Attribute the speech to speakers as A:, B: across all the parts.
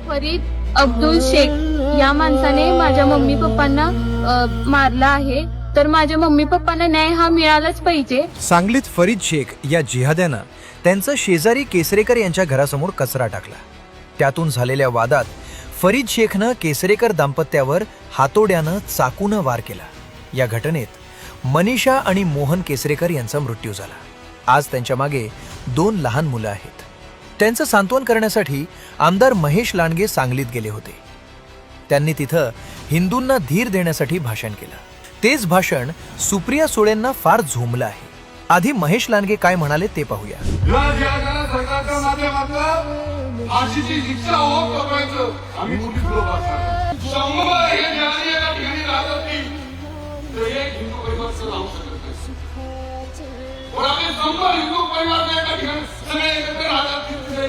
A: फरीद अब्दुल शेख या माणसाने माझ्या मम्मी पप्पांना मारलं आहे, तर माझ्या मम्मी पप्पांना न्याय हा मिळालाच पाहिजे।
B: सांगलीत फरीद शेख या जिहाद्यानं त्यांचं शेजारी केसरेकर यांच्या घरासमोर कचरा टाकला। त्यातून झालेल्या वादात फरीद शेखनं केसरेकर दाम्पत्यावर हातोड्यानं चाकूनं वार केला। या घटनेत मनीषा आणि मोहन केसरेकर यांचा मृत्यू झाला। आज त्यांच्या मागे 2 लहान मुलं आहेत। त्यांचं सांत्वन करण्यासाठी आमदार महेश लांडगे सांगलीत गेले होते। त्यांनी तिथं हिंदूंना धीर देण्यासाठी भाषण केलं। तेच भाषण सुप्रिया सुळेंना फार झोंबलं आहे। आधी महेश लांडगे काय म्हणाले ते पाहूया।
C: सरकारच्या माध्यमातून फाशीची शिक्षा हो करायचं आम्ही कुठे शंभर हे ज्याने एका ठिकाणी राहत होती तर एक हिंदू परिवार राहू शकत नाही। पण आम्ही 100 हिंदू परिवार एका ठिकाणी सगळे एकत्र राहतात तिथे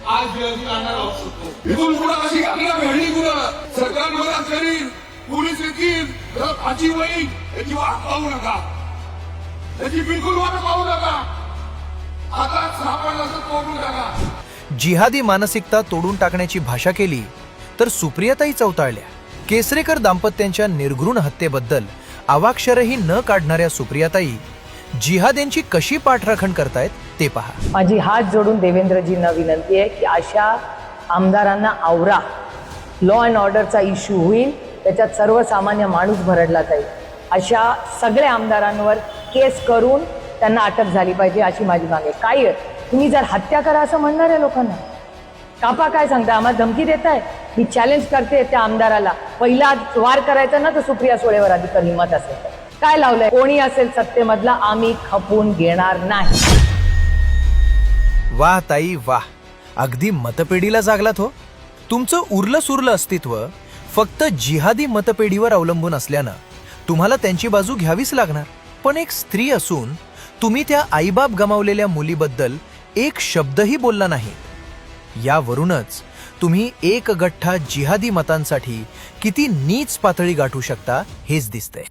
C: आज जिहादी राहणार राहू शकतो। इथून पुढे अशी घटना घडली कुठं सरकार मदत करील, पोलीस येतील, फाशी होईल याची वाट पाहू नका, याची बिलकुल वाट पाहू नका। आता सापडला तर तोडून टाका।
B: जिहादी मानसिकता तोडून टाकण्याची भाषा केली तर सुप्रियाताई चौताळल्या। केसरेकर दाम्पत्यांच्या निर्घृण हत्येबद्दल अवाक्षरही न काढणाऱ्या सुप्रियाताई जिहाद्यांची कशी पाठराखण करतायत ते पहा।
D: माझी हात जोडून देवेंद्रजींना विनंती आहे की अशा आमदारांना आवरा। लॉ अँड ऑर्डरचा इश्यू होईल, त्याच्यात सर्वसामान्य माणूस भरडला जाईल। अशा सगळ्या आमदारांवर केस करून त्यांना अटक झाली पाहिजे अशी माझी मागणी आहे। काय तुम्ही जर हत्या करा असं म्हणणार आहे लोकांना, कापा काय सांगता, आम्हाला धमकी देताय? मी चॅलेंज करते त्या आमदाराला, पहिला वार करायचा ना तर सुप्रिया सुळेवर अधिक हिंमत असेल तर काय लावलंय? कोणी असेल सत्तेमधला आम्ही खपून घेणार नाही।
B: वाह ताई वाह, अगदी मतपेढीला जागलात हो। तुमचं उरलं सुरलं अस्तित्व फक्त जिहादी मतपेढीवर अवलंबून असल्यानं तुम्हाला त्यांची बाजू घ्यावीच लागणार। पण एक स्त्री असून तुम्ही त्या आईबाप गमावलेल्या मुलीबद्दल एक शब्दही बोलला नाही। यावरूनच तुम्ही एक गठ्ठा जिहादी मतांसाठी किती नीच पातळी गाठू शकता हेच दिसतंय।